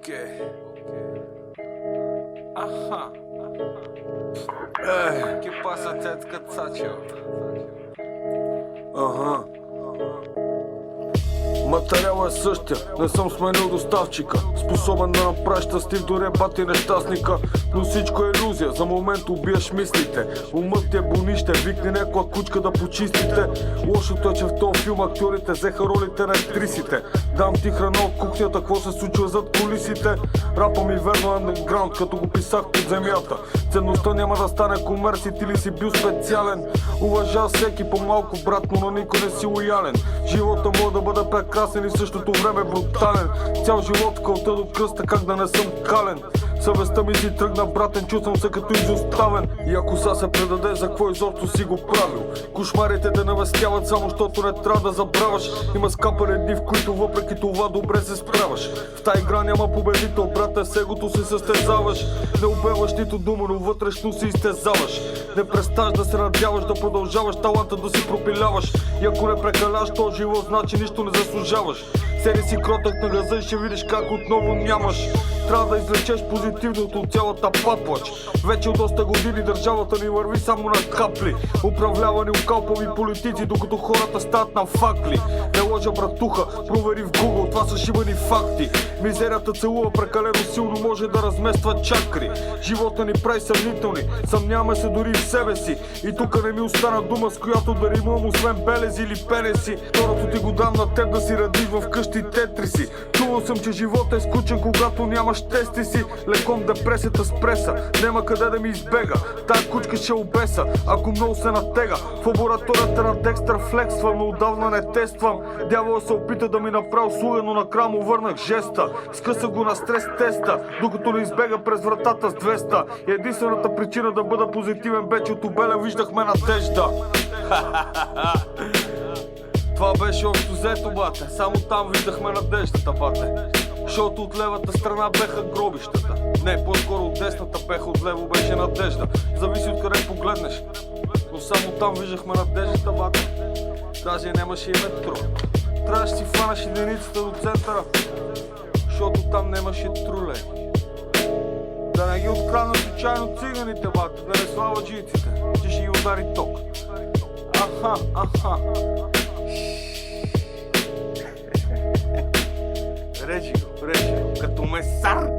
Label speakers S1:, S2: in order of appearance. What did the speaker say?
S1: Окей. Аха. ¿Qué pasa, Цецка Цачо?
S2: Ага. Материала е същия, не съм сменил доставчика. Способен да направиш щастлив дори бати нещастника. Но всичко е илюзия, за момент убиеш мислите. Умът ти е бонище, викни някоя кучка да почистите. Лошото е, че в този филм актьорите взеха ролите на актрисите. Дам ти храна от кухнята, какво се случва зад кулисите. Рапа ми верно андерграунд, като го писах под земята. Ценността няма да стане комерси, ти ли си бил специален. Уважава всеки по-малко, брат, но на никой не си лоялен. Живота може да бъде прекрасен и в същото време брутален. Цял живот в кълта до кръста, как да не съм кален. Съвестта ми си тръгна, братен, чувствам се като изоставен. И ако са се предаде, за какво изобщо си го правил? Кошмарите те навестяват, само защото не трябва да забравяш. Има скапани дни, в които въпреки това добре се справяш. В тази игра няма победител, брате, с егото се състезаваш. Не обеваш нито дума, но вътрешно си изтезаваш. Не преставаш да се надяваш, да продължаваш таланта да си пропиляваш. И ако не прекаляш този живот, значи нищо не заслужаваш. Седи си кротък на газа и ще видиш как отново нямаш. Трябва да извлечеш позитивното от цялата паплач. Вече от доста години държавата ни върви само на капли. Управлявани от калпави политици, докато хората стават на факли. Не лъжа, братуха, провери в Google, това са шибани факти. Мизерията целува прекалено силно, може да размества чакри. Живота ни прави съмнителни, съмняваме се дори в себе си. И тук не ми остана дума, с която да римувам освен белези или пенеси. Второто ти го дам на теб да си радиш в къщи тетриси. Чувал съм, че живота е скучен, когато нямаш тести си. Леком депресията с преса, няма къде да ми избега. Тая кучка ще обеса, ако много се натега. В лабораторията на Декстър флексвам, но отдавна не тествам. Дявола се опита да ми направи услуга, но накрая му върнах жеста. Скъса го на стрес теста, докато не избега през вратата с 200. И единствената причина да бъда позитивен бе, че от обеля виждахме надежда. Това беше общо взето, бате. Само там виждахме надеждата, бате. Защото от левата страна беха гробищата. Не, по-скоро от десната беха, от лево беше надежда. Зависи от къде погледнеш. Но само там виждахме надеждата, бате. Даже нямаше и метро. Трябваше си фанаш единицата до центъра, защото там нямаше труле. Да не ги открадна случайно циганите, бате. Да не слава джийците, че ще ги удари ток. Аха, аха. Режи го, като месар.